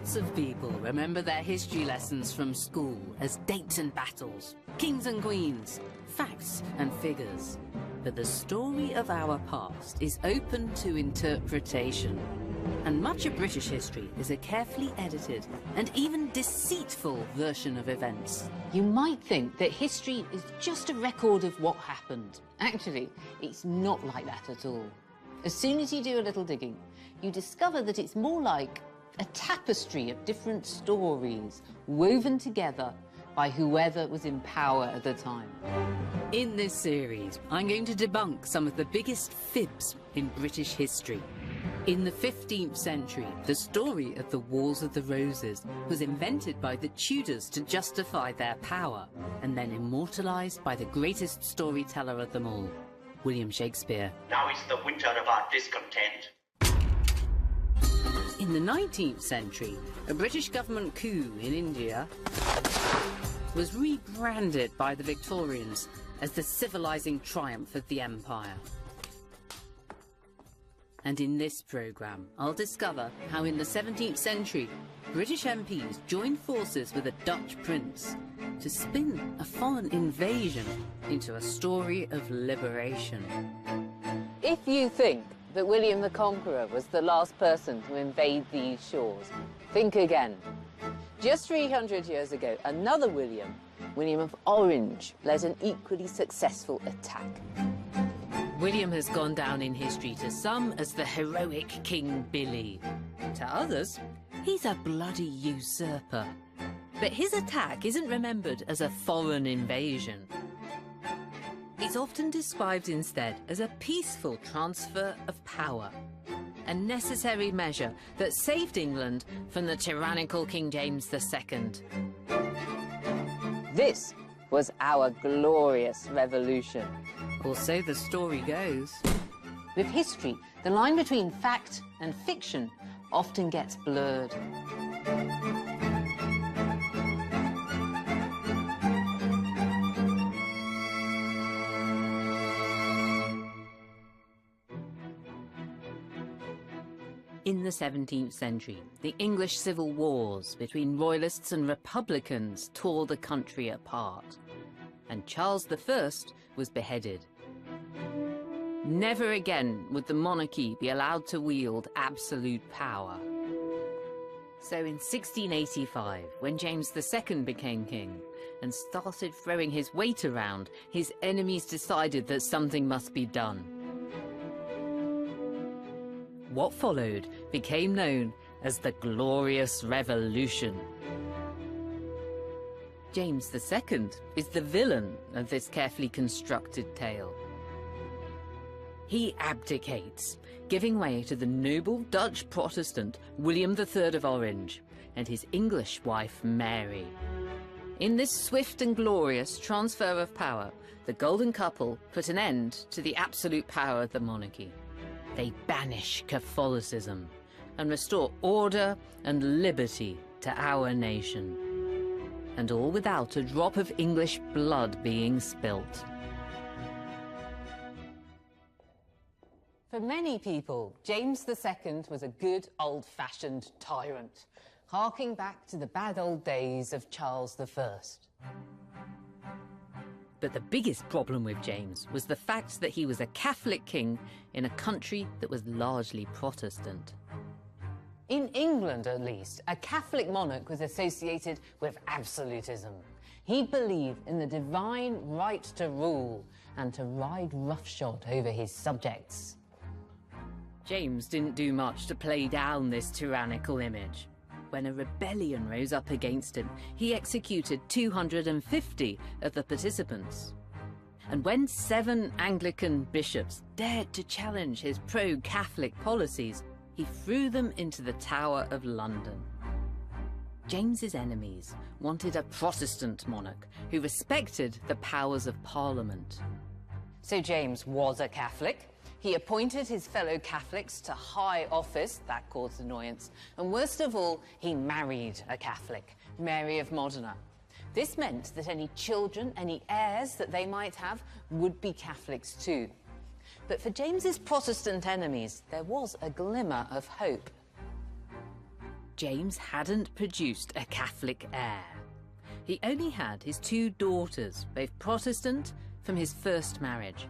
Lots of people remember their history lessons from school as dates and battles, kings and queens, facts and figures. But the story of our past is open to interpretation. And much of British history is a carefully edited and even deceitful version of events. You might think that history is just a record of what happened. Actually, it's not like that at all. As soon as you do a little digging, you discover that it's more like a tapestry of different stories woven together by whoever was in power at the time. In this series, I'm going to debunk some of the biggest fibs in British history. In the 15th century, the story of the Wars of the Roses was invented by the Tudors to justify their power, and then immortalised by the greatest storyteller of them all, William Shakespeare. Now is the winter of our discontent. In the 19th century, a British government coup in India was rebranded by the Victorians as the civilising triumph of the empire. And in this programme, I'll discover how in the 17th century, British MPs joined forces with a Dutch prince to spin a foreign invasion into a story of liberation. If you think that William the Conqueror was the last person to invade these shores, think again. Just 300 years ago, another William, William of Orange, led an equally successful attack. William has gone down in history to some as the heroic King Billy. To others, he's a bloody usurper. But his attack isn't remembered as a foreign invasion. It's often described instead as a peaceful transfer of power, a necessary measure that saved England from the tyrannical King James II. This was our glorious revolution. Or so the story goes. With history, the line between fact and fiction often gets blurred. In the 17th century, the English civil wars between royalists and republicans tore the country apart, and Charles I was beheaded. Never again would the monarchy be allowed to wield absolute power. So in 1685, when James II became king and started throwing his weight around, his enemies decided that something must be done. What followed became known as the Glorious Revolution. James II is the villain of this carefully constructed tale. He abdicates, giving way to the noble Dutch Protestant William III of Orange and his English wife Mary. In this swift and glorious transfer of power, the golden couple put an end to the absolute power of the monarchy. They banish Catholicism and restore order and liberty to our nation. And all without a drop of English blood being spilt. For many people, James II was a good old-fashioned tyrant, harking back to the bad old days of Charles I. But the biggest problem with James was the fact that he was a Catholic king in a country that was largely Protestant. In England, at least, a Catholic monarch was associated with absolutism. He believed in the divine right to rule and to ride roughshod over his subjects. James didn't do much to play down this tyrannical image. When a rebellion rose up against him, he executed 250 of the participants. And when 7 Anglican bishops dared to challenge his pro-Catholic policies, he threw them into the Tower of London. James's enemies wanted a Protestant monarch who respected the powers of Parliament. So James was a Catholic. He appointed his fellow Catholics to high office, that caused annoyance, and worst of all, he married a Catholic, Mary of Modena. This meant that any children, any heirs that they might have, would be Catholics too. But for James's Protestant enemies, there was a glimmer of hope. James hadn't produced a Catholic heir. He only had his 2 daughters, both Protestant, from his first marriage.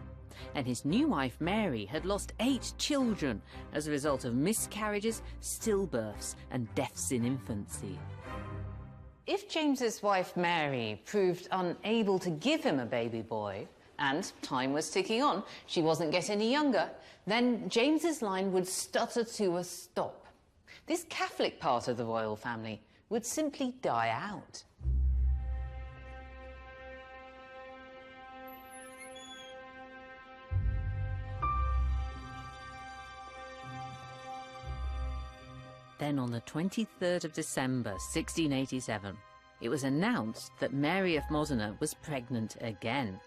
And his new wife, Mary, had lost 8 children as a result of miscarriages, stillbirths, and deaths in infancy. If James's wife, Mary, proved unable to give him a baby boy, and time was ticking on, she wasn't getting any younger, then James's line would stutter to a stop. This Catholic part of the royal family would simply die out. Then on the 23rd of December, 1687, it was announced that Mary of Modena was pregnant again.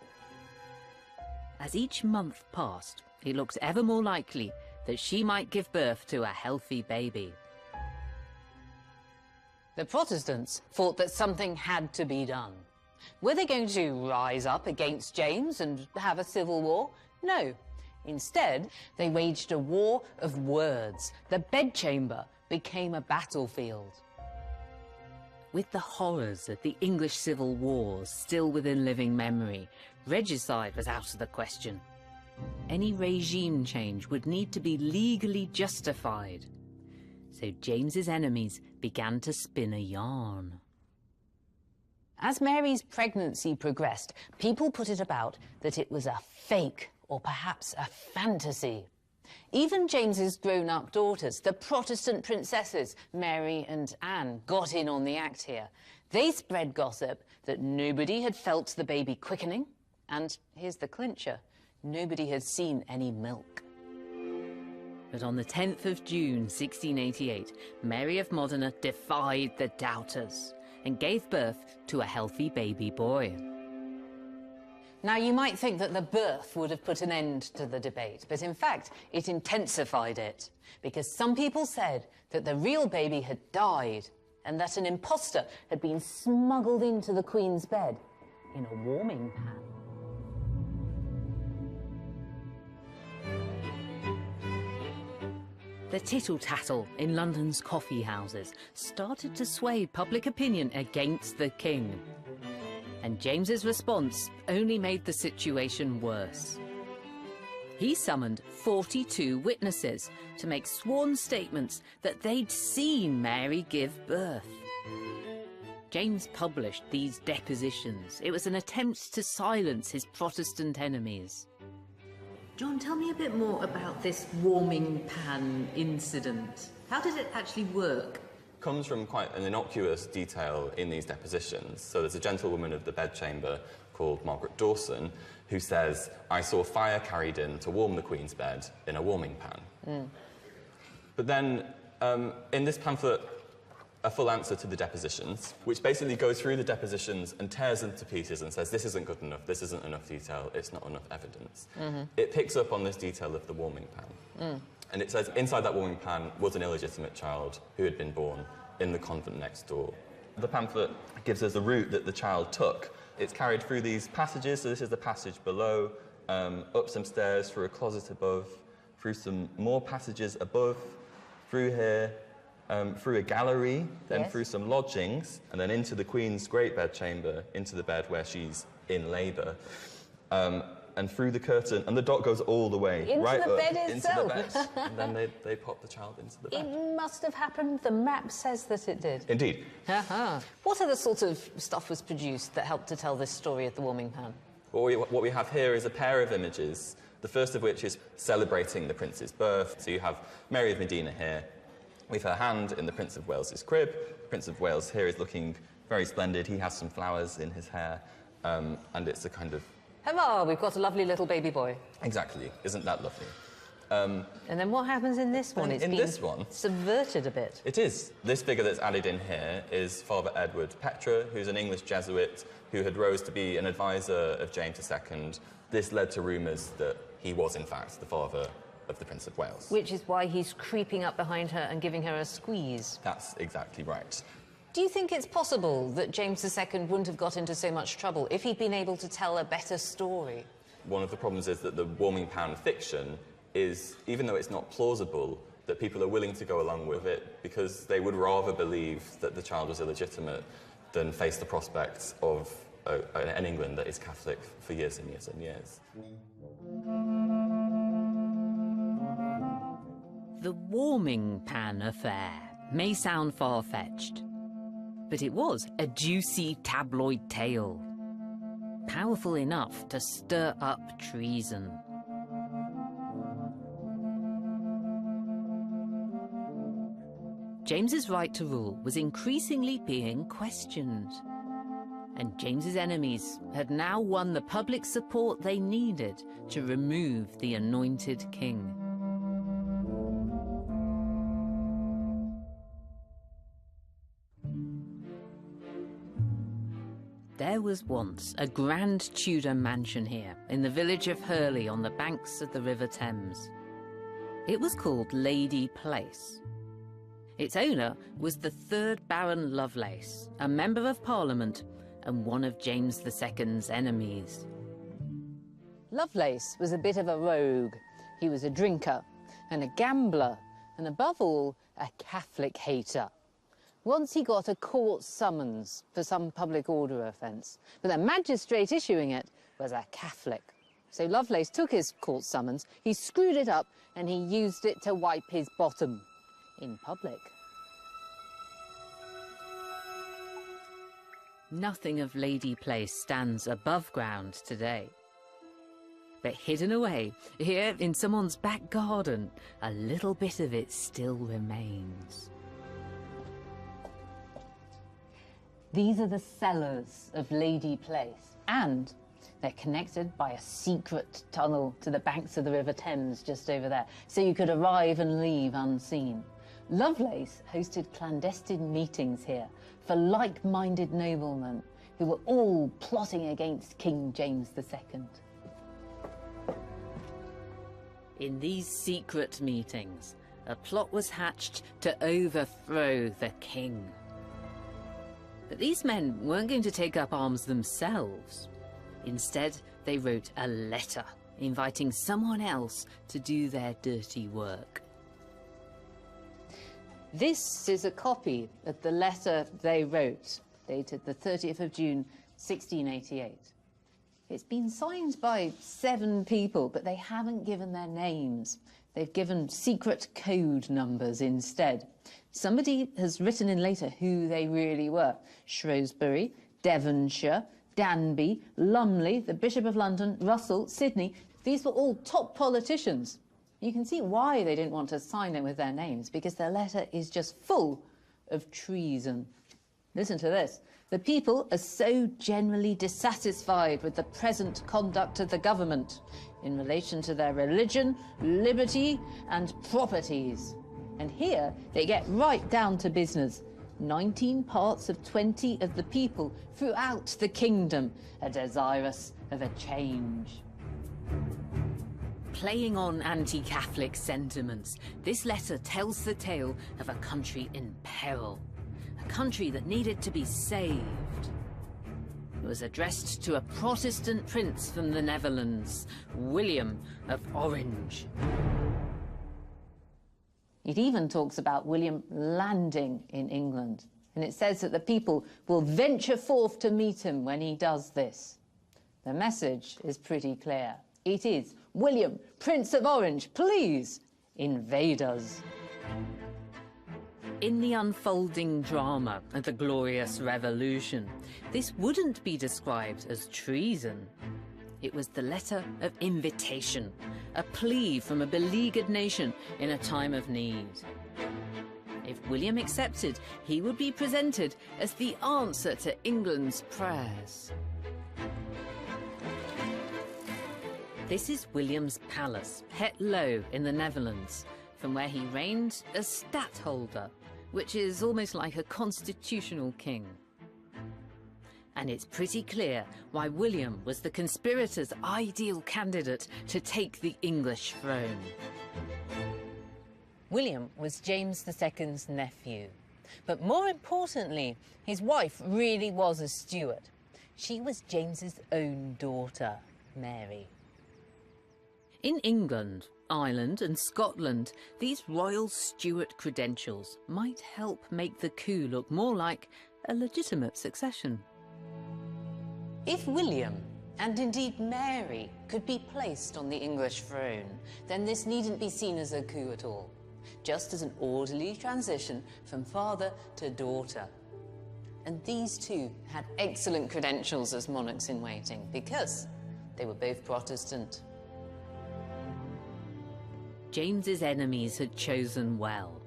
As each month passed, it looked ever more likely that she might give birth to a healthy baby. The Protestants thought that something had to be done. Were they going to rise up against James and have a civil war? No. Instead, they waged a war of words. The bedchamber became a battlefield. With the horrors of the English civil wars still within living memory, regicide was out of the question. Any regime change would need to be legally justified. So James's enemies began to spin a yarn. As Mary's pregnancy progressed, people put it about that it was a fake or perhaps a fantasy. Even James's grown-up daughters, the Protestant princesses, Mary and Anne, got in on the act here. They spread gossip that nobody had felt the baby quickening, and here's the clincher, nobody had seen any milk. But on the 10th of June, 1688, Mary of Modena defied the doubters and gave birth to a healthy baby boy. Now, you might think that the birth would have put an end to the debate, but in fact, it intensified it, because some people said that the real baby had died and that an imposter had been smuggled into the Queen's bed in a warming pan. The tittle-tattle in London's coffee houses started to sway public opinion against the king. And James's response only made the situation worse. He summoned 42 witnesses to make sworn statements that they'd seen Mary give birth. James published these depositions. It was an attempt to silence his Protestant enemies. John, tell me a bit more about this warming pan incident. How did it actually work? Comes from quite an innocuous detail in these depositions. So there's a gentlewoman of the bedchamber called Margaret Dawson who says, "I saw fire carried in to warm the Queen's bed in a warming pan." But then, in this pamphlet, a full answer to the depositions, which basically goes through the depositions and tears them to pieces and says, this isn't good enough, this isn't enough detail, it's not enough evidence. It picks up on this detail of the warming pan. And it says inside that warming pan was an illegitimate child who had been born in the convent next door. The pamphlet gives us the route that the child took. It's carried through these passages, so this is the passage below, up some stairs, through a closet above, through some more passages above, through here, through a gallery, then through some lodgings, and then into the Queen's great bedchamber, into the bed where she's in labour. And through the curtain, and the dot goes all the way into right the up bed into itself. the bed, and then they pop the child into the bed. It must have happened. The map says that it did. Indeed. What other sort of stuff was produced that helped to tell this story of the warming pan? What we have here is a pair of images, the first of which is celebrating the prince's birth. So you have Mary of Modena here, with her hand in the Prince of Wales's crib. The Prince of Wales here is looking very splendid. He has some flowers in his hair, and it's a kind of... Hurrah, we've got a lovely little baby boy. Exactly. Isn't that lovely? And then what happens in this one? It's in been this one, subverted a bit. It is. This figure that's added in here is Father Edward Petre, who's an English Jesuit who had rose to be an advisor of James II. This led to rumours that he was, in fact, the father of the Prince of Wales. Which is why he's creeping up behind her and giving her a squeeze. That's exactly right. Do you think it's possible that James II wouldn't have got into so much trouble if he'd been able to tell a better story? One of the problems is that the warming pan fiction is, even though it's not plausible, that people are willing to go along with it because they would rather believe that the child was illegitimate than face the prospects of an England that is Catholic for years and years and years. The warming pan affair may sound far-fetched, but it was a juicy tabloid tale, powerful enough to stir up treason. James's right to rule was increasingly being questioned, and James's enemies had now won the public support they needed to remove the anointed king. There was once a grand Tudor mansion here in the village of Hurley on the banks of the River Thames. It was called Lady Place. Its owner was the 3rd Baron Lovelace, a member of Parliament and one of James II's enemies. Lovelace was a bit of a rogue. He was a drinker and a gambler, and above all, a Catholic hater. Once he got a court summons for some public order offence, but the magistrate issuing it was a Catholic. So Lovelace took his court summons, he screwed it up, and he used it to wipe his bottom in public. Nothing of Lady Place stands above ground today. But hidden away, here in someone's back garden, a little bit of it still remains. These are the cellars of Lady Place, and they're connected by a secret tunnel to the banks of the River Thames just over there, so you could arrive and leave unseen. Lovelace hosted clandestine meetings here for like-minded noblemen who were all plotting against King James II. In these secret meetings, a plot was hatched to overthrow the king. But these men weren't going to take up arms themselves. Instead, they wrote a letter inviting someone else to do their dirty work. This is a copy of the letter they wrote, dated the 30th of June, 1688. It's been signed by 7 people, but they haven't given their names. They've given secret code numbers instead. Somebody has written in later who they really were. Shrewsbury, Devonshire, Danby, Lumley, the Bishop of London, Russell, Sidney. These were all top politicians. You can see why they didn't want to sign it with their names, because their letter is just full of treason. Listen to this. The people are so generally dissatisfied with the present conduct of the government in relation to their religion, liberty, and properties. And here they get right down to business. 19 parts of 20 of the people throughout the kingdom are desirous of a change. Playing on anti-Catholic sentiments, this letter tells the tale of a country in peril, a country that needed to be saved. It was addressed to a Protestant prince from the Netherlands, William of Orange. It even talks about William landing in England, and it says that the people will venture forth to meet him when he does this. The message is pretty clear. It is, William, Prince of Orange, please invade us. In the unfolding drama of the Glorious Revolution, this wouldn't be described as treason. It was the letter of invitation, a plea from a beleaguered nation in a time of need. If William accepted, he would be presented as the answer to England's prayers. This is William's palace, Het Loo in the Netherlands, from where he reigned as stadtholder, which is almost like a constitutional king. And it's pretty clear why William was the conspirators' ideal candidate to take the English throne. William was James II's nephew, but more importantly, his wife really was a Stuart. She was James's own daughter, Mary. In England, Ireland and Scotland, these royal Stuart credentials might help make the coup look more like a legitimate succession. If William, and indeed Mary, could be placed on the English throne, then this needn't be seen as a coup at all, just as an orderly transition from father to daughter. And these two had excellent credentials as monarchs in waiting because they were both Protestant. James's enemies had chosen well.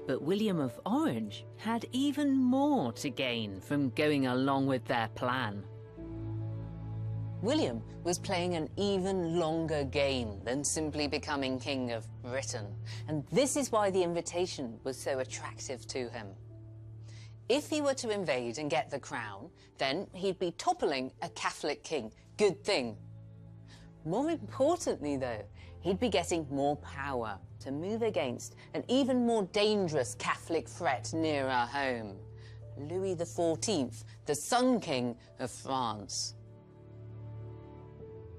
But William of Orange had even more to gain from going along with their plan. William was playing an even longer game than simply becoming King of Britain, and this is why the invitation was so attractive to him. If he were to invade and get the crown, then he'd be toppling a Catholic king. Good thing. More importantly, though, he'd be getting more power to move against an even more dangerous Catholic threat nearer home. Louis XIV, the Sun King of France.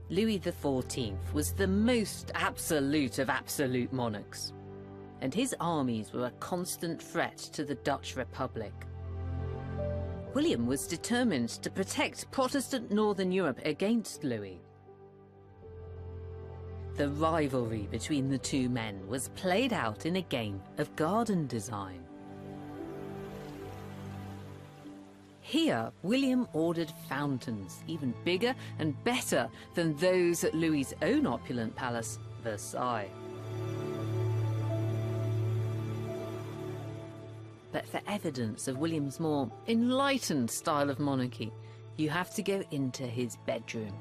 Louis XIV was the most absolute of absolute monarchs, and his armies were a constant threat to the Dutch Republic. William was determined to protect Protestant Northern Europe against Louis. The rivalry between the two men was played out in a game of garden design. Here, William ordered fountains, even bigger and better than those at Louis's own opulent palace, Versailles. But for evidence of William's more enlightened style of monarchy, you have to go into his bedroom.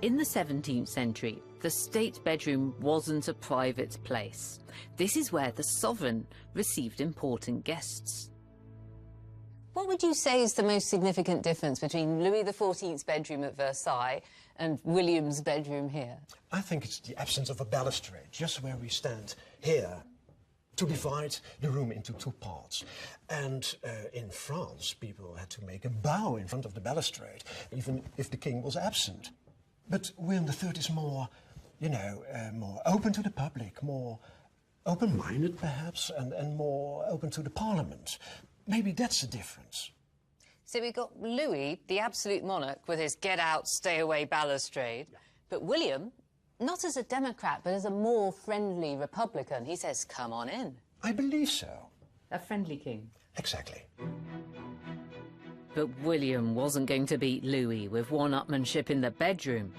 In the 17th century, the state bedroom wasn't a private place. This is where the sovereign received important guests. What would you say is the most significant difference between Louis XIV's bedroom at Versailles and William's bedroom here? I think it's the absence of a balustrade, just where we stand here, to divide the room into two parts. And in France, people had to make a bow in front of the balustrade, even if the king was absent. But William III is more, more open to the public, more open-minded perhaps, and more open to the parliament. Maybe that's the difference. So we got Louis, the absolute monarch, with his get-out, stay-away balustrade. Yeah. But William, not as a Democrat, but as a more friendly Republican, he says, come on in. I believe so. A friendly king. Exactly. But William wasn't going to beat Louis with one-upmanship in the bedroom.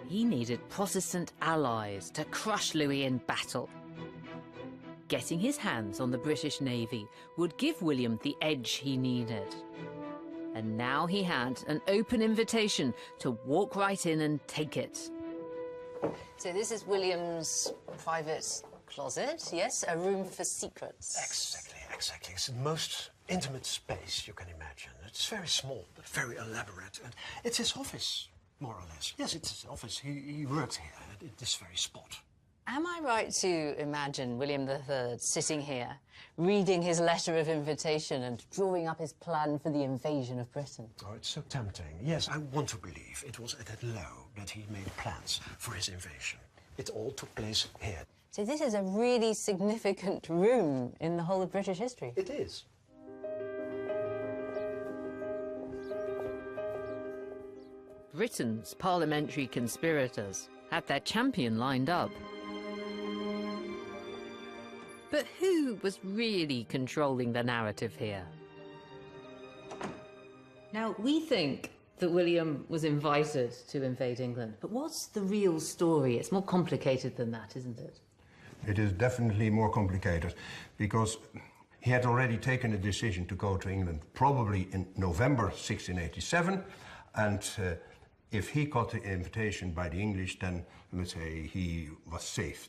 He needed Protestant allies to crush Louis in battle. Getting his hands on the British Navy would give William the edge he needed. And now he had an open invitation to walk right in and take it. So this is William's private closet, yes? A room for secrets. Exactly. It's the most intimate space you can imagine. It's very small, but very elaborate. And it's his office, more or less. Yes, it's his office. He worked here at this very spot. Am I right to imagine William III sitting here, reading his letter of invitation and drawing up his plan for the invasion of Britain? Oh, it's so tempting. Yes, I want to believe it was at that low that he made plans for his invasion. It all took place here. So this is a really significant room in the whole of British history. It is. Britain's parliamentary conspirators had their champion lined up. But who was really controlling the narrative here? Now, we think that William was invited to invade England, but what's the real story? It's more complicated than that, isn't it? It is definitely more complicated, because he had already taken a decision to go to England, probably in November 1687, and if he got the invitation by the English, then, let's say, he was safe.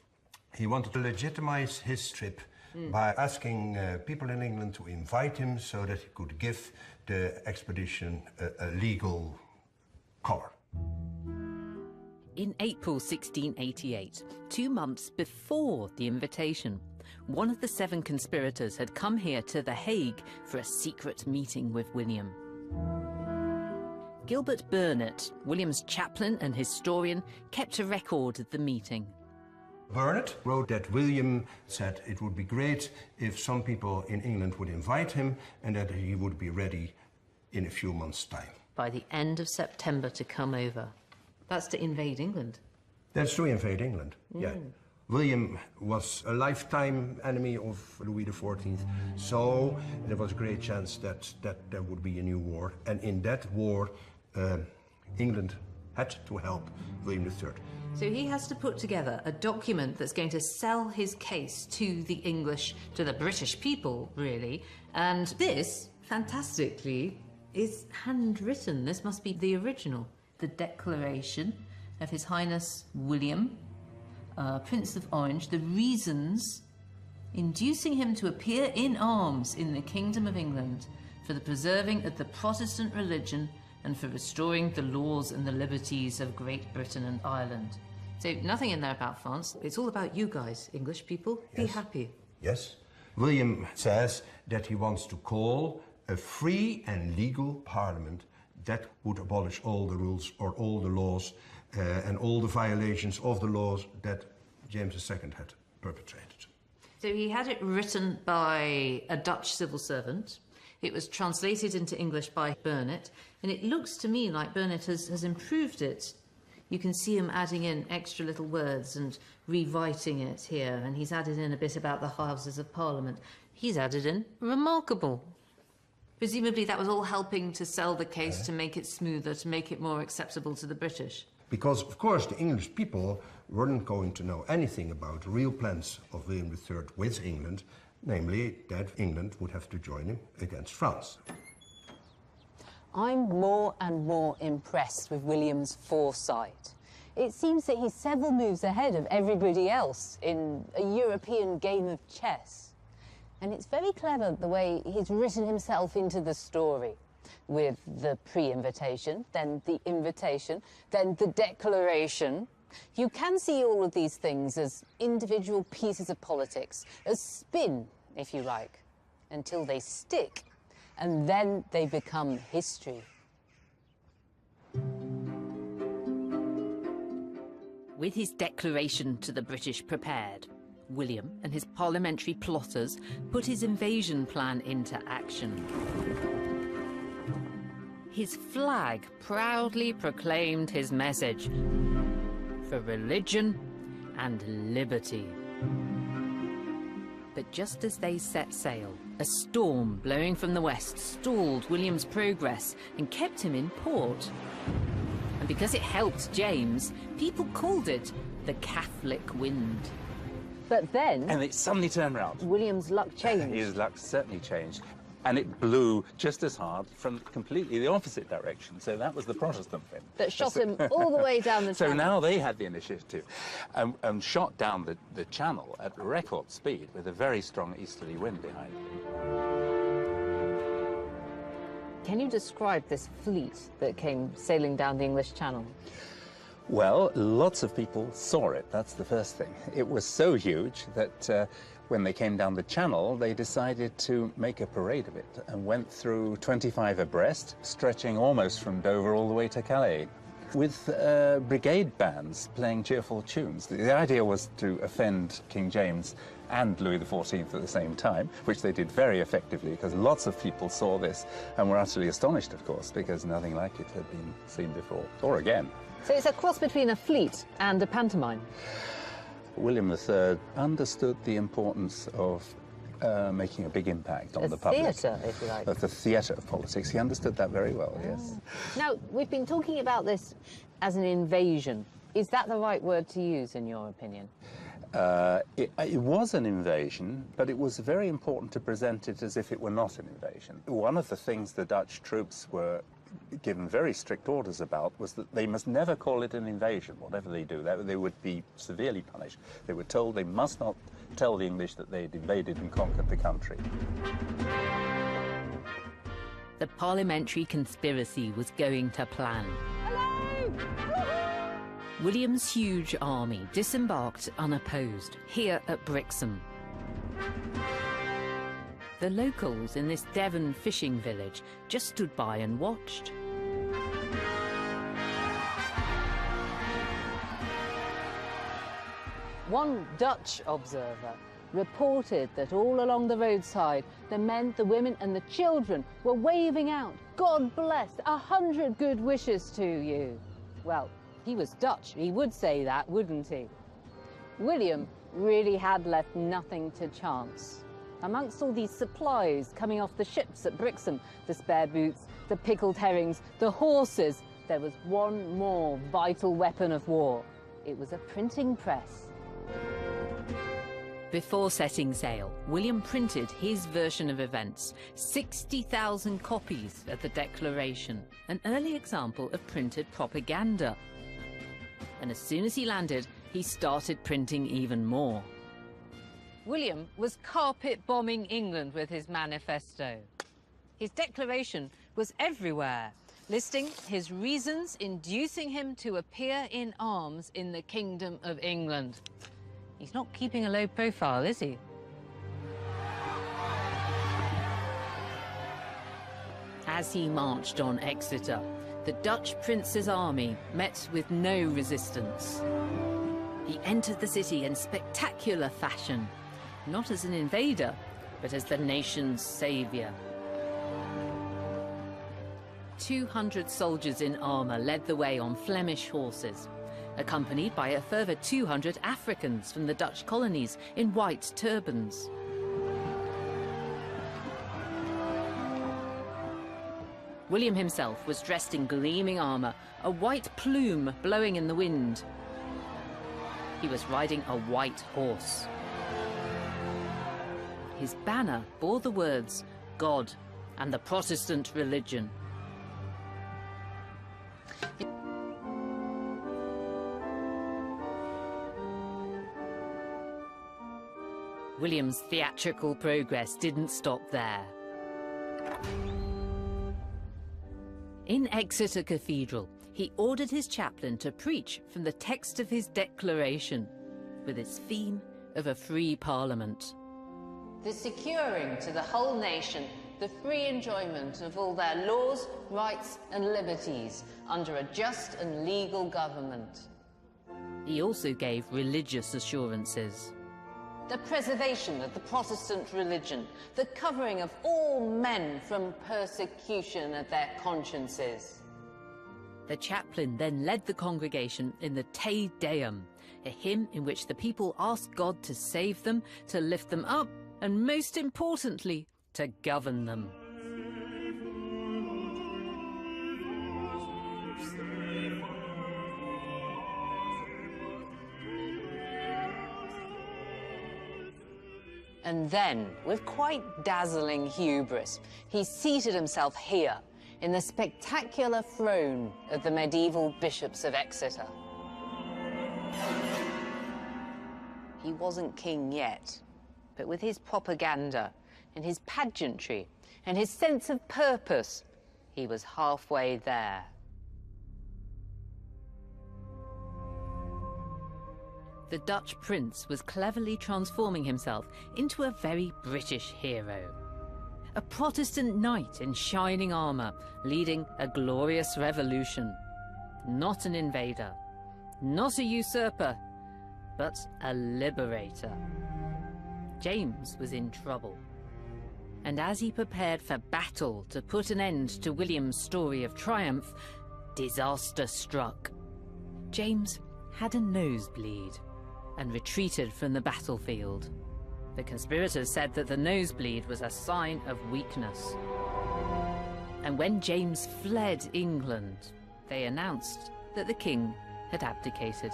He wanted to legitimize his trip by asking people in England to invite him so that he could give the expedition a legal cover. In April 1688, 2 months before the invitation, one of the 7 conspirators had come here to The Hague for a secret meeting with William. Gilbert Burnet, William's chaplain and historian, kept a record of the meeting. Burnet wrote that William said it would be great if some people in England would invite him and that he would be ready in a few months' time. By the end of September to come over. That's to invade England. That's to invade England, yeah. William was a lifetime enemy of Louis XIV, so there was a great chance that there would be a new war. And in that war, England had to help William III. So he has to put together a document that's going to sell his case to the English, to the British people, really. And this, fantastically, is handwritten. This must be the original. The Declaration of His Highness William, Prince of Orange, the reasons inducing him to appear in arms in the Kingdom of England for the preserving of the Protestant religion and for restoring the laws and the liberties of Great Britain and Ireland. So nothing in there about France. It's all about you guys, English people. Be happy. Yes. William says that he wants to call a free and legal parliament that would abolish all the rules or all the laws and all the violations of the laws that James II had perpetrated. So he had it written by a Dutch civil servant. It was translated into English by Burnet, and it looks to me like Burnet has improved it. You can see him adding in extra little words and rewriting it here, and he's added in a bit about the Houses of Parliament. He's added in remarkable. Presumably that was all helping to sell the case, to make it smoother, to make it more acceptable to the British. Because, of course, the English people weren't going to know anything about the real plans of William III with England, namely that England would have to join him against France. I'm more and more impressed with William's foresight. It seems that he's several moves ahead of everybody else in a European game of chess. And it's very clever the way he's written himself into the story, with the pre-invitation, then the invitation, then the declaration. You can see all of these things as individual pieces of politics, as spin, if you like, until they stick, and then they become history. With his declaration to the British prepared, William and his parliamentary plotters put his invasion plan into action. His flag proudly proclaimed his message for religion and liberty. But just as they set sail, a storm blowing from the west stalled William's progress and kept him in port. And because it helped James, people called it the Catholic wind. But then... And it suddenly turned round. William's luck changed. His luck certainly changed. And it blew just as hard from completely the opposite direction. So that was the Protestant wind. That shot him all the way down the channel. So now they had the initiative and shot down the channel at record speed with a very strong easterly wind behind them. Can you describe this fleet that came sailing down the English Channel? Well, lots of people saw it. That's the first thing. It was so huge that when they came down the channel, they decided to make a parade of it and went through 25 abreast, stretching almost from Dover all the way to Calais, with brigade bands playing cheerful tunes. The idea was to offend King James and Louis XIV at the same time, which they did very effectively, because lots of people saw this and were utterly astonished, of course, because nothing like it had been seen before, or again. So it's a cross between a fleet and a pantomime. William III understood the importance of making a big impact on the public. A theatre, if you like. Of the theatre of politics. He understood that very well, yes. Now, we've been talking about this as an invasion. Is that the right word to use, in your opinion? It was an invasion, but it was very important to present it as if it were not an invasion. One of the things the Dutch troops were given very strict orders about was that they must never call it an invasion. Whatever they do, they would be severely punished. They were told they must not tell the English that they had invaded and conquered the country. The parliamentary conspiracy was going to plan. Hello! William's huge army disembarked unopposed here at Brixham. The locals in this Devon fishing village just stood by and watched. One Dutch observer reported that all along the roadside, the men, the women and the children were waving out, "God bless, 100 good wishes to you." Well, he was Dutch, he would say that, wouldn't he? William really had left nothing to chance. Amongst all these supplies coming off the ships at Brixham, the spare boots, the pickled herrings, the horses, there was one more vital weapon of war. It was a printing press. Before setting sail, William printed his version of events, 60,000 copies of the Declaration, an early example of printed propaganda. And as soon as he landed, he started printing even more. William was carpet-bombing England with his manifesto. His declaration was everywhere, listing his reasons inducing him to appear in arms in the Kingdom of England. He's not keeping a low profile, is he? As he marched on Exeter, the Dutch prince's army met with no resistance. He entered the city in spectacular fashion, not as an invader, but as the nation's saviour. 200 soldiers in armour led the way on Flemish horses, accompanied by a further 200 Africans from the Dutch colonies in white turbans. William himself was dressed in gleaming armour, a white plume blowing in the wind. He was riding a white horse. His banner bore the words, "God and the Protestant religion." William's theatrical progress didn't stop there. In Exeter Cathedral, he ordered his chaplain to preach from the text of his declaration, with its theme of a free parliament. The securing to the whole nation the free enjoyment of all their laws, rights and liberties under a just and legal government. He also gave religious assurances. The preservation of the Protestant religion, the covering of all men from persecution of their consciences. The chaplain then led the congregation in the Te Deum, a hymn in which the people asked God to save them, to lift them up, and most importantly, to govern them. And then, with quite dazzling hubris, he seated himself here, in the spectacular throne of the medieval bishops of Exeter. He wasn't king yet, but with his propaganda and his pageantry and his sense of purpose, he was halfway there. The Dutch prince was cleverly transforming himself into a very British hero. A Protestant knight in shining armour, leading a glorious revolution. Not an invader, not a usurper, but a liberator. James was in trouble. And as he prepared for battle to put an end to William's story of triumph, disaster struck. James had a nosebleed and retreated from the battlefield. The conspirators said that the nosebleed was a sign of weakness. And when James fled England, they announced that the king had abdicated.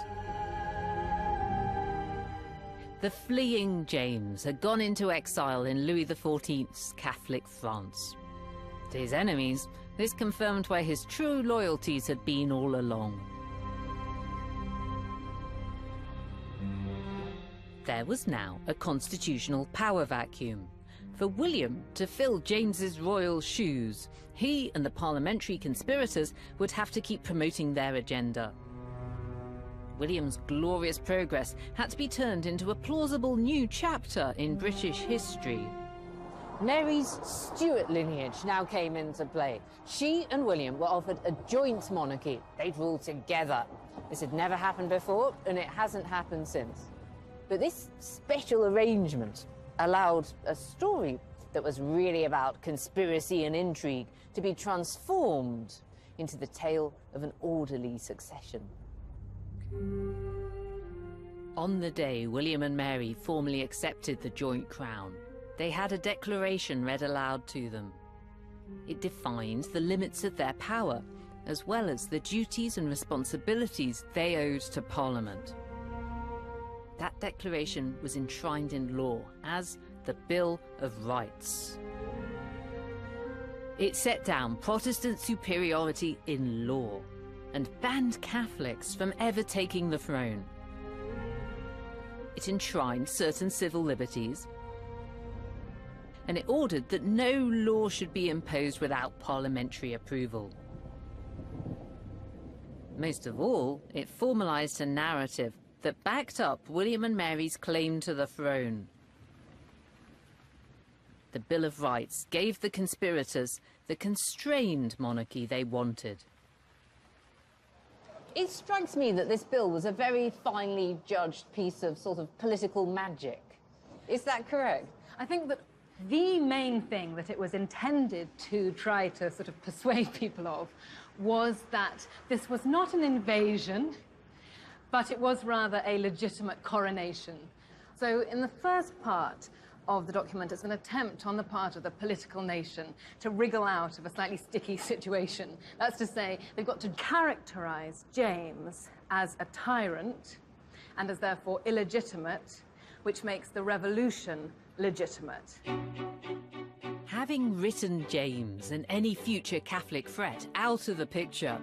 The fleeing James had gone into exile in Louis XIV's Catholic France. To his enemies, this confirmed where his true loyalties had been all along. There was now a constitutional power vacuum. For William to fill James's royal shoes, he and the parliamentary conspirators would have to keep promoting their agenda. William's glorious progress had to be turned into a plausible new chapter in British history. Mary's Stuart lineage now came into play. She and William were offered a joint monarchy. They'd rule together. This had never happened before, and it hasn't happened since. But this special arrangement allowed a story that was really about conspiracy and intrigue to be transformed into the tale of an orderly succession. On the day William and Mary formally accepted the joint crown, they had a declaration read aloud to them. It defined the limits of their power, as well as the duties and responsibilities they owed to Parliament. That declaration was enshrined in law as the Bill of Rights. It set down Protestant superiority in law and banned Catholics from ever taking the throne. It enshrined certain civil liberties, and it ordered that no law should be imposed without parliamentary approval. Most of all, it formalised a narrative that backed up William and Mary's claim to the throne. The Bill of Rights gave the conspirators the constrained monarchy they wanted. It strikes me that this bill was a very finely judged piece of sort of political magic. Is that correct? I think that the main thing that it was intended to try to sort of persuade people of was that this was not an invasion, but it was rather a legitimate coronation. So in the first part of the document, it's an attempt on the part of the political nation to wriggle out of a slightly sticky situation. That's to say, they've got to characterize James as a tyrant and as therefore illegitimate, which makes the revolution legitimate. Having written James and any future Catholic threat out of the picture,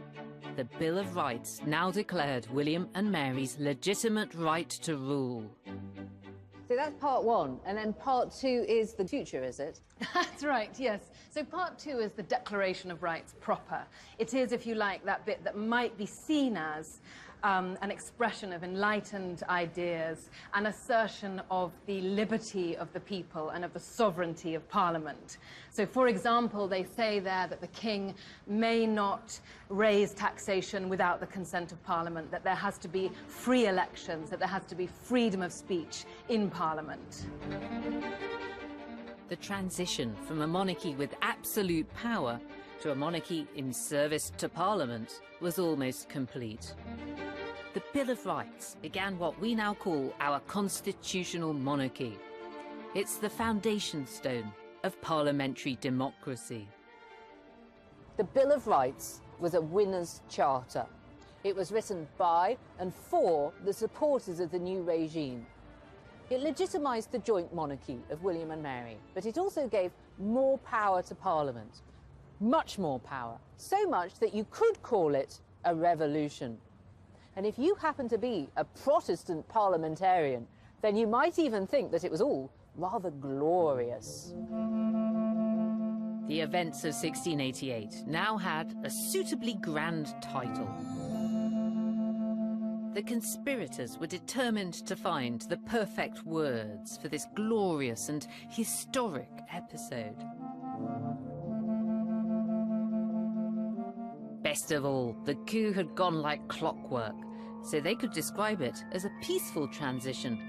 the Bill of Rights now declared William and Mary's legitimate right to rule. So that's part one, and then part two is the future, is it? That's right, yes. So part two is the Declaration of Rights proper. It is, if you like, that bit that might be seen as an expression of enlightened ideas, an assertion of the liberty of the people and of the sovereignty of Parliament. So, for example, they say there that the king may not raise taxation without the consent of Parliament, that there has to be free elections, that there has to be freedom of speech in Parliament. The transition from a monarchy with absolute power to a monarchy in service to Parliament was almost complete. The Bill of Rights began what we now call our constitutional monarchy. It's the foundation stone of parliamentary democracy. The Bill of Rights was a winner's charter. It was written by and for the supporters of the new regime. It legitimised the joint monarchy of William and Mary, but it also gave more power to Parliament. Much more power. So much that you could call it a revolution. And if you happen to be a Protestant parliamentarian, then you might even think that it was all rather glorious. The events of 1688 now had a suitably grand title. The conspirators were determined to find the perfect words for this glorious and historic episode. Best of all, the coup had gone like clockwork, so they could describe it as a peaceful transition.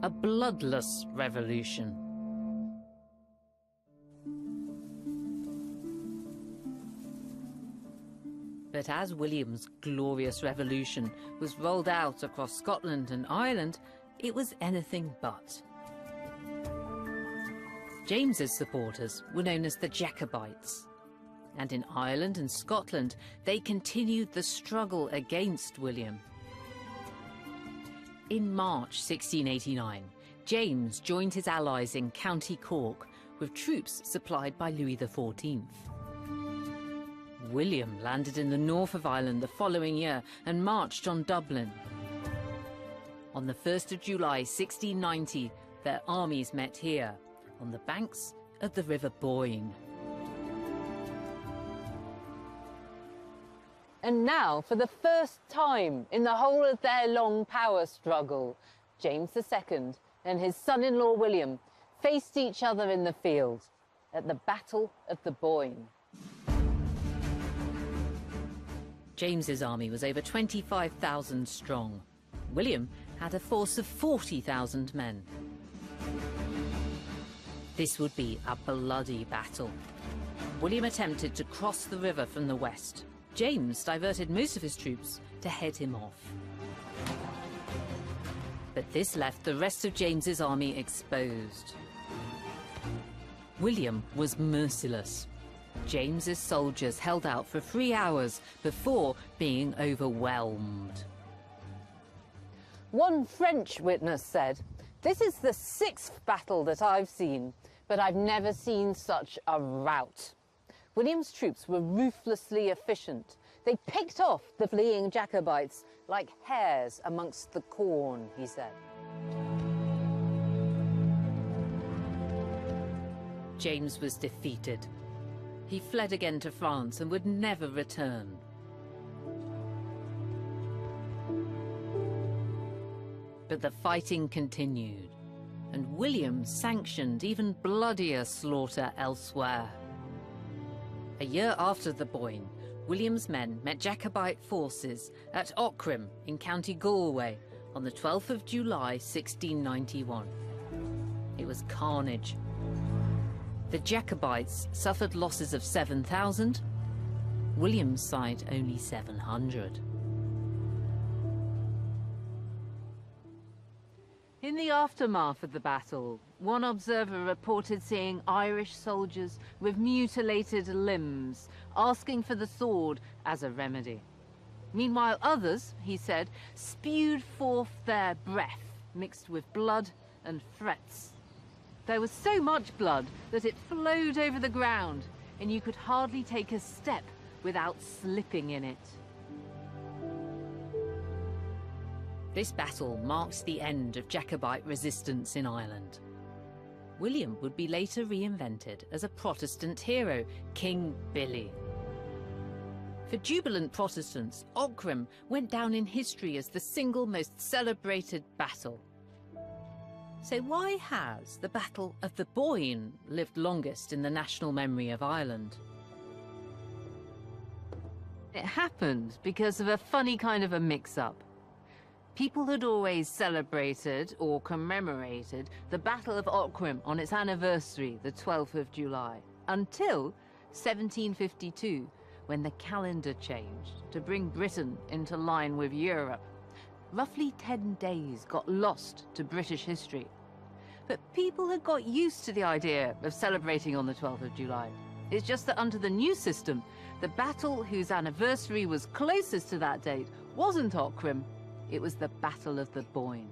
A bloodless revolution. But as William's glorious revolution was rolled out across Scotland and Ireland, it was anything but. James's supporters were known as the Jacobites. And in Ireland and Scotland, they continued the struggle against William. In March 1689, James joined his allies in County Cork with troops supplied by Louis XIV. William landed in the north of Ireland the following year and marched on Dublin. On the 1st of July 1690, their armies met here, on the banks of the River Boyne. And now, for the first time in the whole of their long power struggle, James II and his son-in-law William faced each other in the field at the Battle of the Boyne. James's army was over 25,000 strong. William had a force of 40,000 men. This would be a bloody battle. William attempted to cross the river from the west. James diverted most of his troops to head him off. But this left the rest of James's army exposed. William was merciless. James's soldiers held out for 3 hours before being overwhelmed. One French witness said, "This is the 6th battle that I've seen, but I've never seen such a rout." William's troops were ruthlessly efficient. They picked off the fleeing Jacobites like hares amongst the corn, he said. James was defeated. He fled again to France and would never return. But the fighting continued, and William sanctioned even bloodier slaughter elsewhere. A year after the Boyne, William's men met Jacobite forces at Aughrim in County Galway on the 12th of July 1691. It was carnage. The Jacobites suffered losses of 7,000, William's side only 700. In the aftermath of the battle, one observer reported seeing Irish soldiers with mutilated limbs, asking for the sword as a remedy. Meanwhile, others, he said, spewed forth their breath mixed with blood and threats. There was so much blood that it flowed over the ground, and you could hardly take a step without slipping in it. This battle marks the end of Jacobite resistance in Ireland. William would be later reinvented as a Protestant hero, King Billy. For jubilant Protestants, Aughrim went down in history as the single most celebrated battle. So why has the Battle of the Boyne lived longest in the national memory of Ireland? It happened because of a funny kind of a mix-up. People had always celebrated or commemorated the Battle of Aughrim on its anniversary, the 12th of July, until 1752, when the calendar changed to bring Britain into line with Europe. Roughly 10 days got lost to British history. But people had got used to the idea of celebrating on the 12th of July. It's just that under the new system, the battle whose anniversary was closest to that date wasn't Aughrim, it was the Battle of the Boyne.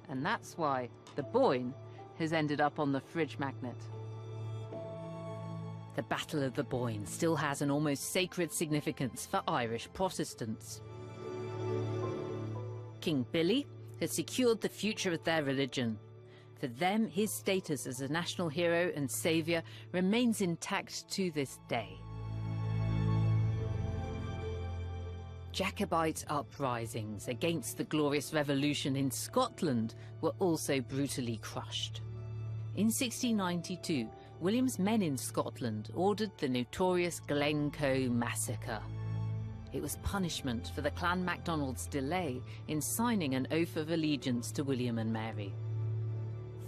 And that's why the Boyne has ended up on the fridge magnet. The Battle of the Boyne still has an almost sacred significance for Irish Protestants. King Billy had secured the future of their religion. For them, his status as a national hero and saviour remains intact to this day. Jacobite uprisings against the Glorious Revolution in Scotland were also brutally crushed. In 1692, William's men in Scotland ordered the notorious Glencoe massacre. It was punishment for the Clan MacDonald's delay in signing an oath of allegiance to William and Mary.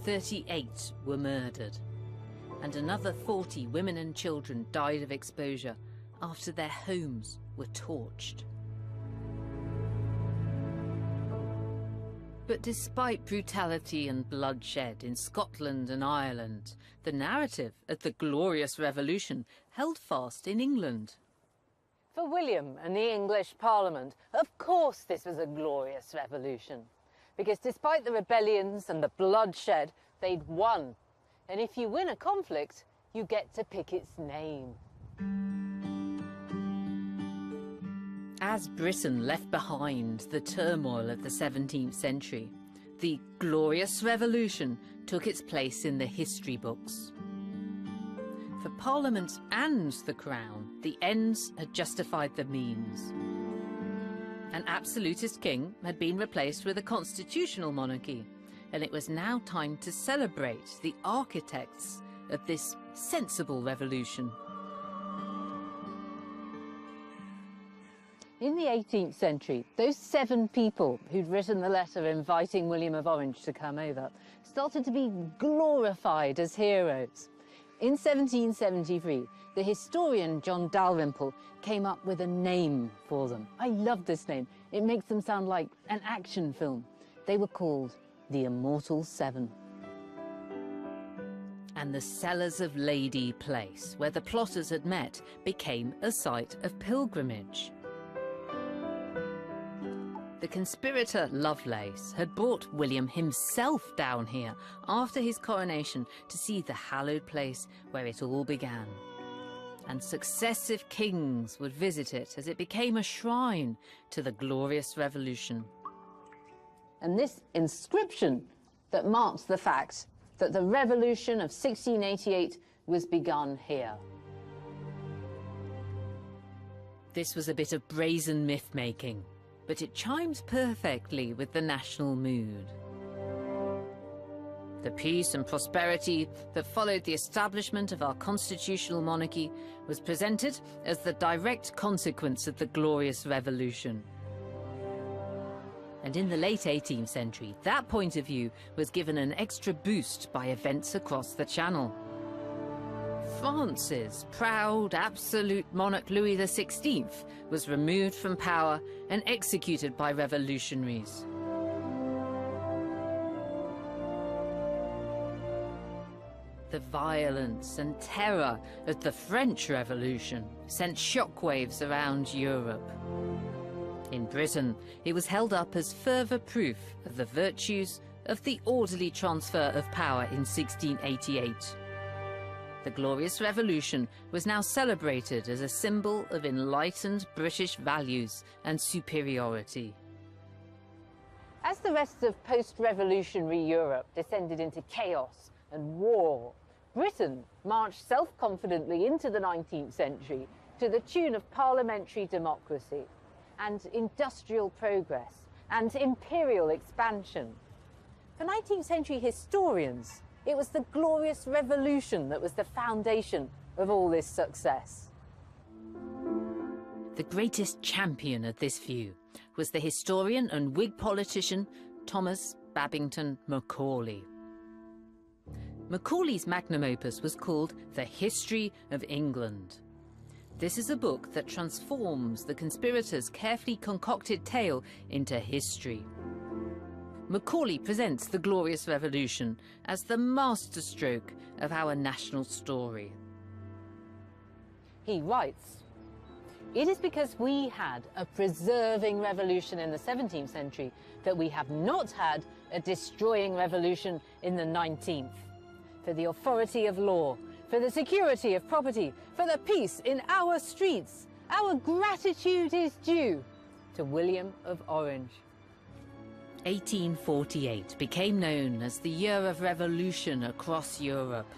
38 were murdered, and another 40 women and children died of exposure after their homes were torched. But despite brutality and bloodshed in Scotland and Ireland, the narrative of the Glorious Revolution held fast in England. For William and the English Parliament, of course this was a glorious revolution. Because despite the rebellions and the bloodshed, they'd won. And if you win a conflict, you get to pick its name. As Britain left behind the turmoil of the 17th century, the Glorious Revolution took its place in the history books. For Parliament and the Crown, the ends had justified the means. An absolutist king had been replaced with a constitutional monarchy, and it was now time to celebrate the architects of this sensible revolution. In the 18th century, those 7 people who'd written the letter inviting William of Orange to come over started to be glorified as heroes. In 1773, the historian John Dalrymple came up with a name for them. I love this name. It makes them sound like an action film. They were called the Immortal Seven. And the Cellars of Lady Place, where the plotters had met, became a site of pilgrimage. The conspirator Lovelace had brought William himself down here after his coronation to see the hallowed place where it all began. And successive kings would visit it as it became a shrine to the glorious revolution. And this inscription that marks the fact that the revolution of 1688 was begun here. This was a bit of brazen myth-making, but it chimed perfectly with the national mood. The peace and prosperity that followed the establishment of our constitutional monarchy was presented as the direct consequence of the glorious revolution. And in the late 18th century, that point of view was given an extra boost by events across the Channel. France's proud, absolute monarch Louis XVI was removed from power and executed by revolutionaries. The violence and terror of the French Revolution sent shockwaves around Europe. In Britain, it was held up as further proof of the virtues of the orderly transfer of power in 1688. The Glorious Revolution was now celebrated as a symbol of enlightened British values and superiority. As the rest of post-revolutionary Europe descended into chaos and war, Britain marched self-confidently into the 19th century to the tune of parliamentary democracy and industrial progress and imperial expansion. For 19th century historians, it was the Glorious Revolution that was the foundation of all this success. The greatest champion of this view was the historian and Whig politician Thomas Babington Macaulay. Macaulay's magnum opus was called The History of England. This is a book that transforms the conspirators' carefully concocted tale into history. Macaulay presents the Glorious Revolution as the masterstroke of our national story. He writes, "It is because we had a preserving revolution in the 17th century that we have not had a destroying revolution in the 19th. For the authority of law, for the security of property, for the peace in our streets, our gratitude is due to William of Orange." 1848 became known as the year of revolution across Europe,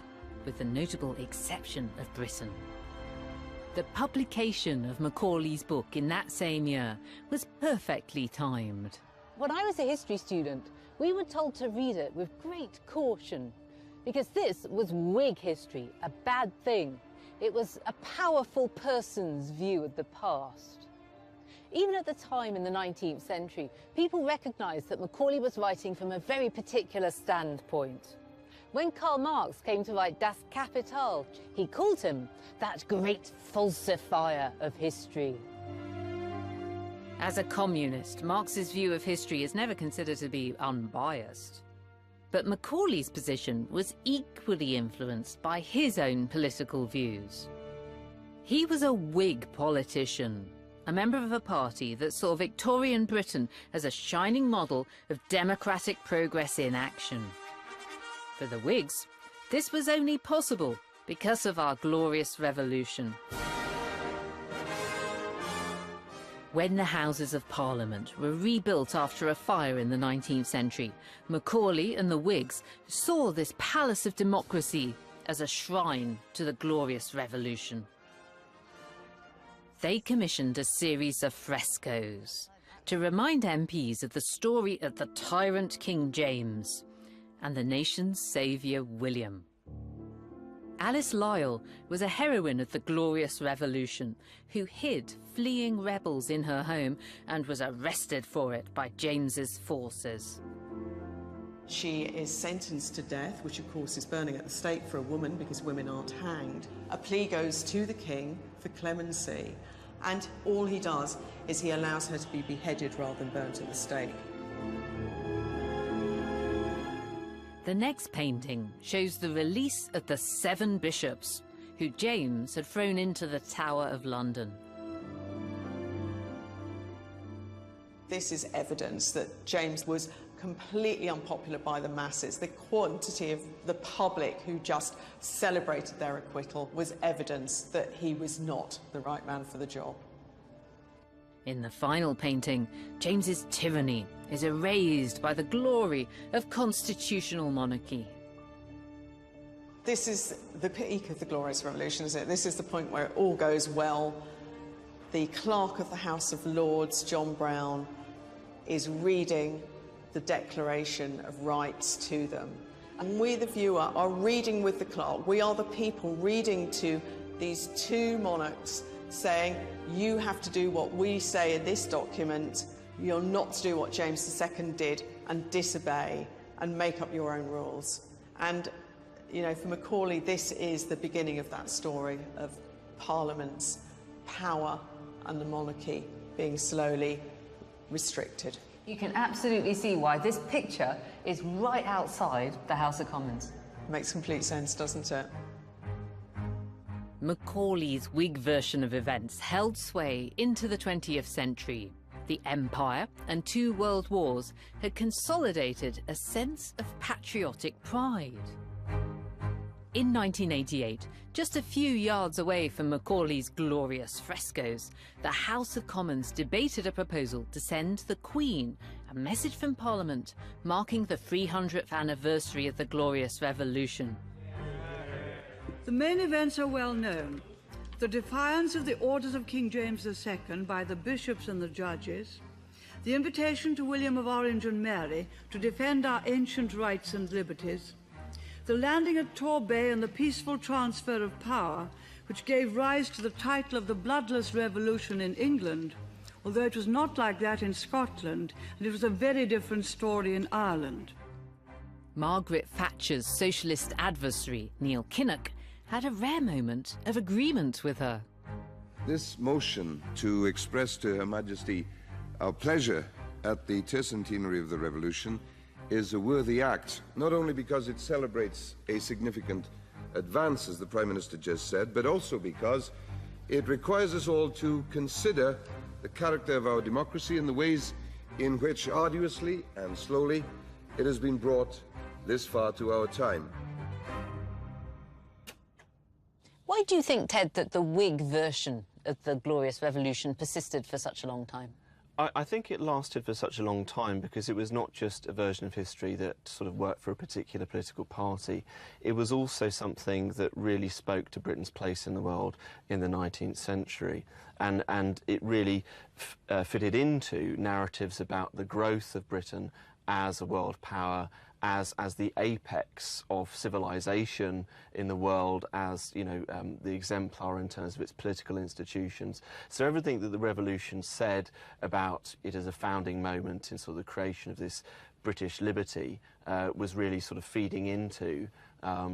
with the notable exception of Britain. The publication of Macaulay's book in that same year was perfectly timed. When I was a history student, we were told to read it with great caution, because this was Whig history, a bad thing. It was a powerful person's view of the past. Even at the time in the 19th century, people recognised that Macaulay was writing from a very particular standpoint. When Karl Marx came to write Das Kapital, he called him that great falsifier of history. As a communist, Marx's view of history is never considered to be unbiased. But Macaulay's position was equally influenced by his own political views. He was a Whig politician, a member of a party that saw Victorian Britain as a shining model of democratic progress in action. For the Whigs, this was only possible because of our glorious revolution. When the Houses of Parliament were rebuilt after a fire in the 19th century, Macaulay and the Whigs saw this palace of democracy as a shrine to the glorious revolution. They commissioned a series of frescoes to remind MPs of the story of the tyrant King James and the nation's saviour William. Alice Lisle was a heroine of the Glorious Revolution who hid fleeing rebels in her home and was arrested for it by James's forces. She is sentenced to death, which of course is burning at the stake for a woman because women aren't hanged. A plea goes to the king for clemency, and all he does is he allows her to be beheaded rather than burnt at the stake. The next painting shows the release of the 7 bishops who James had thrown into the Tower of London. This is evidence that James was completely unpopular by the masses. The quantity of the public who just celebrated their acquittal was evidence that he was not the right man for the job. In the final painting, James's tyranny is erased by the glory of constitutional monarchy. This is the peak of the Glorious Revolution, isn't it? This is the point where it all goes well. The Clerk of the House of Lords, John Brown, is reading the Declaration of Rights to them. And we, the viewer, are reading with the clerk. We are the people reading to these 2 monarchs, saying, you have to do what we say in this document. You're not to do what James II did and disobey and make up your own rules. And, you know, for Macaulay, this is the beginning of that story of Parliament's power and the monarchy being slowly restricted. You can absolutely see why this picture is right outside the House of Commons. Makes complete sense, doesn't it? Macaulay's Whig version of events held sway into the 20th century. The Empire and 2 world wars had consolidated a sense of patriotic pride. In 1988, just a few yards away from Macaulay's glorious frescoes, the House of Commons debated a proposal to send the Queen a message from Parliament marking the 300th anniversary of the Glorious Revolution. The main events are well known. The defiance of the orders of King James II by the bishops and the judges, the invitation to William of Orange and Mary to defend our ancient rights and liberties, the landing at Torbay and the peaceful transfer of power, which gave rise to the title of the Bloodless Revolution in England, although it was not like that in Scotland, and it was a very different story in Ireland. Margaret Thatcher's socialist adversary, Neil Kinnock, had a rare moment of agreement with her. This motion to express to Her Majesty our pleasure at the tercentenary of the Revolution is a worthy act, not only because it celebrates a significant advance, as the Prime Minister just said, but also because it requires us all to consider the character of our democracy and the ways in which arduously and slowly it has been brought this far to our time. Why do you think, Ted, that the Whig version of the Glorious Revolution persisted for such a long time? I think it lasted for such a long time because it was not just a version of history that sort of worked for a particular political party. It was also something that really spoke to Britain's place in the world in the 19th century. And it really fitted into narratives about the growth of Britain as a world power, as the apex of civilization in the world, as, you know, the exemplar in terms of its political institutions. So everything that the revolution said about it as a founding moment in sort of the creation of this British liberty was really sort of feeding into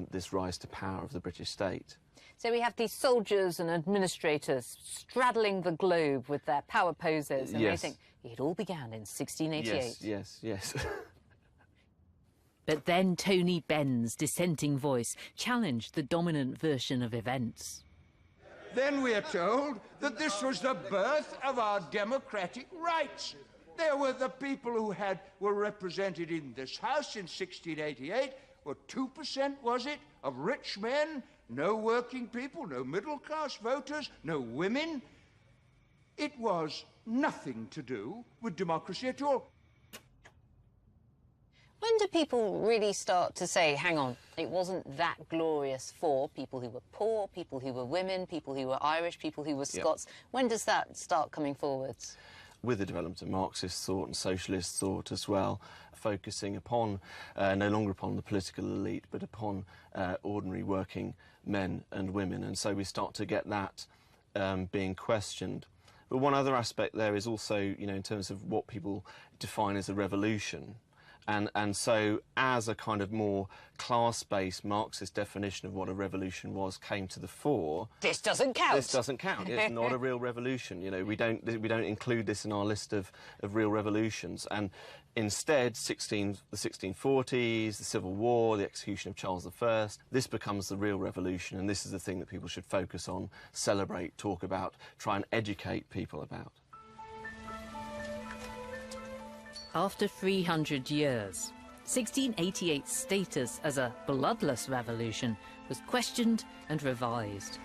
this rise to power of the British state. So we have these soldiers and administrators straddling the globe with their power poses, and yes. They think it all began in 1688. Yes. But then Tony Benn's dissenting voice challenged the dominant version of events. Then we are told that this was the birth of our democratic rights. There were the people who were represented in this House in 1688. Well, 2%, was it, of rich men? No working people, no middle-class voters, no women. It was nothing to do with democracy at all. When do people really start to say, hang on, it wasn't that glorious for people who were poor, people who were women, people who were Irish, people who were Scots? Yep. When does that start coming forwards? with the development of Marxist thought and socialist thought as well, focusing upon, no longer upon the political elite, but upon ordinary working men and women. And so we start to get that being questioned. But one other aspect there is also, you know, in terms of what people define as a revolution. And so as a kind of more class-based Marxist definition of what a revolution was came to the fore... This doesn't count. This doesn't count. It's not a real revolution. You know, we don't include this in our list of real revolutions. And instead, the 1640s, the Civil War, the execution of Charles I, this becomes the real revolution, and this is the thing that people should focus on, celebrate, talk about, try and educate people about. After 300 years, 1688's status as a bloodless revolution was questioned and revised.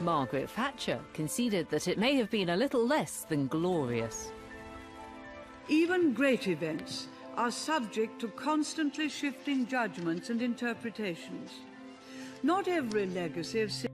Margaret Thatcher conceded that it may have been a little less than glorious. Even great events are subject to constantly shifting judgments and interpretations. Not every legacy of some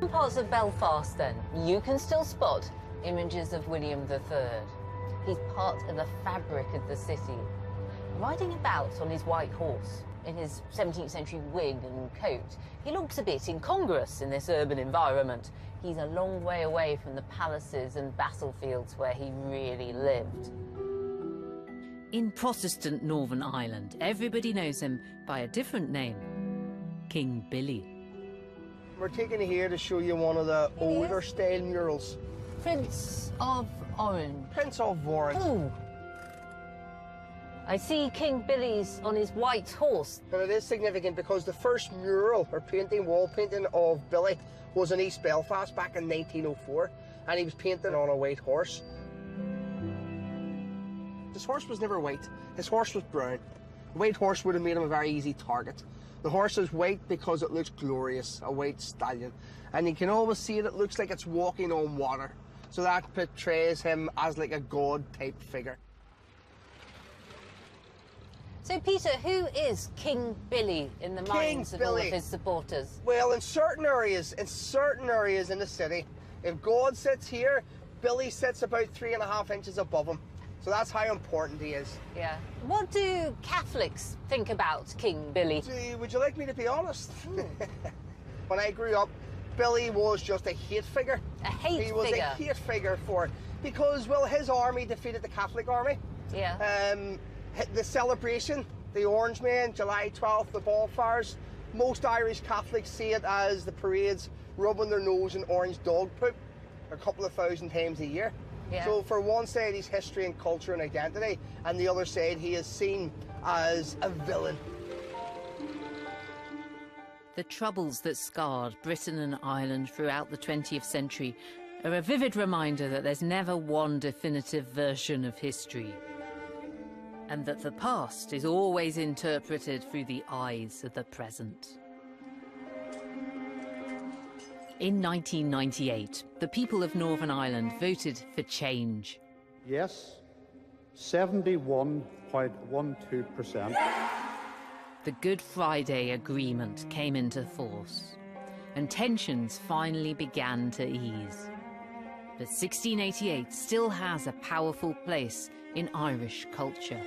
parts of Belfast, then, you can still spot images of William III. He's part of the fabric of the city, riding about on his white horse in his 17th century wig and coat. He looks a bit incongruous in this urban environment. He's a long way away from the palaces and battlefields where he really lived. In Protestant Northern Ireland, everybody knows him by a different name, King Billy. We're taking it here to show you one of the older style murals. Prince of Orange. Prince of Orange. Ooh. I see King Billy's on his white horse. And it is significant because the first mural or painting, wall painting of Billy was in East Belfast back in 1904, and he was painted on a white horse. His horse was never white. His horse was brown. A white horse would have made him a very easy target. The horse is white because it looks glorious, a white stallion. And you can always see it looks like it's walking on water. So that portrays him as like a god-type figure. So, Peter, who is King Billy in the minds of all of his supporters? Well, in certain areas in the city, if God sits here, Billy sits about 3.5 inches above him. So that's how important he is. Yeah. What do Catholics think about King Billy? Would you like me to be honest? When I grew up, Billy was just a hate figure. A hate figure? He was a hate figure because, well, his army defeated the Catholic army. Yeah. The celebration, the Orange Men, July 12th, the bonfires, most Irish Catholics see it as the parades rubbing their nose in orange dog poop a couple of thousand times a year. Yeah. So for one side he's history and culture and identity, and the other side he is seen as a villain. The troubles that scarred Britain and Ireland throughout the 20th century are a vivid reminder that there's never one definitive version of history, and that the past is always interpreted through the eyes of the present. In 1998, the people of Northern Ireland voted for change. Yes, 71.12%. The Good Friday Agreement came into force, and tensions finally began to ease. But 1688 still has a powerful place in Irish culture.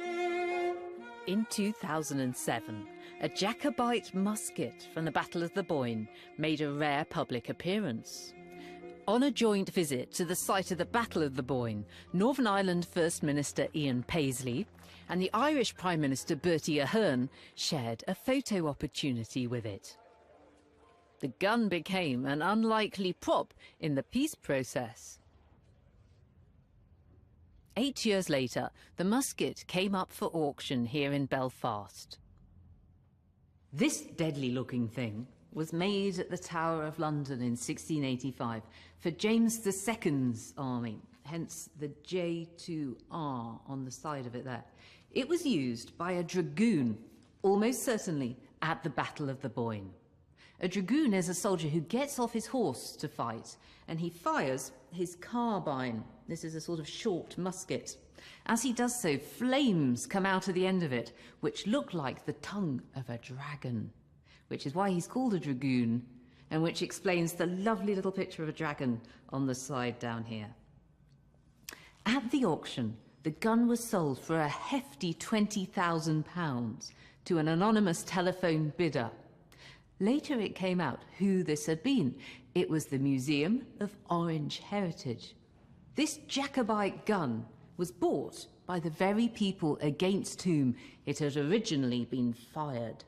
In 2007, a Jacobite musket from the Battle of the Boyne made a rare public appearance. On a joint visit to the site of the Battle of the Boyne, Northern Ireland First Minister Ian Paisley and the Irish Prime Minister Bertie Ahern shared a photo opportunity with it. The gun became an unlikely prop in the peace process. 8 years later, the musket came up for auction here in Belfast. This deadly-looking thing was made at the Tower of London in 1685 for James II's army, hence the J2R on the side of it there. It was used by a dragoon, almost certainly at the Battle of the Boyne. A dragoon is a soldier who gets off his horse to fight, and he fires his carbine. This is a sort of short musket. As he does so, flames come out of the end of it, which look like the tongue of a dragon, which is why he's called a dragoon, and which explains the lovely little picture of a dragon on the side down here. At the auction, the gun was sold for a hefty £20,000 to an anonymous telephone bidder. Later it came out who this had been. It was the Museum of Orange Heritage. This Jacobite gun was bought by the very people against whom it had originally been fired.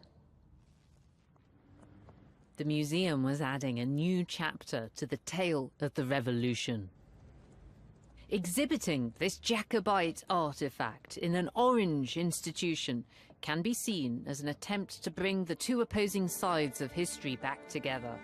The museum was adding a new chapter to the tale of the Revolution. Exhibiting this Jacobite artifact in an orange institution can be seen as an attempt to bring the two opposing sides of history back together.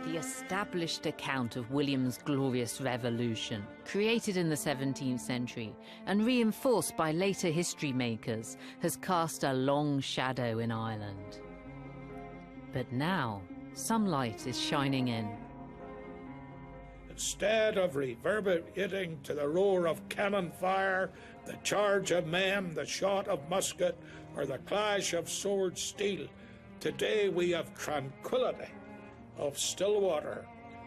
The established account of William's glorious revolution, created in the 17th century and reinforced by later history makers, has cast a long shadow in Ireland. But now, some light is shining in. Instead of reverberating to the roar of cannon fire, the charge of men, the shot of musket, or the clash of sword steel, today we have tranquility of still water,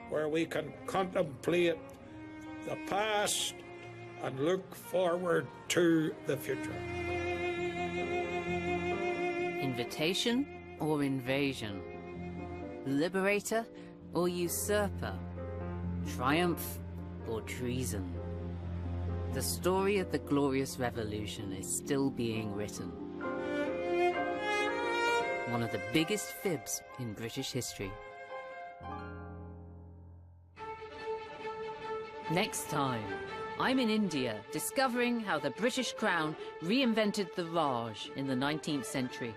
where we can contemplate the past and look forward to the future. Invitation or invasion? Liberator or usurper? Triumph or treason? The story of the Glorious Revolution is still being written. One of the biggest fibs in British history. Next time, I'm in India discovering how the British Crown reinvented the Raj in the 19th century.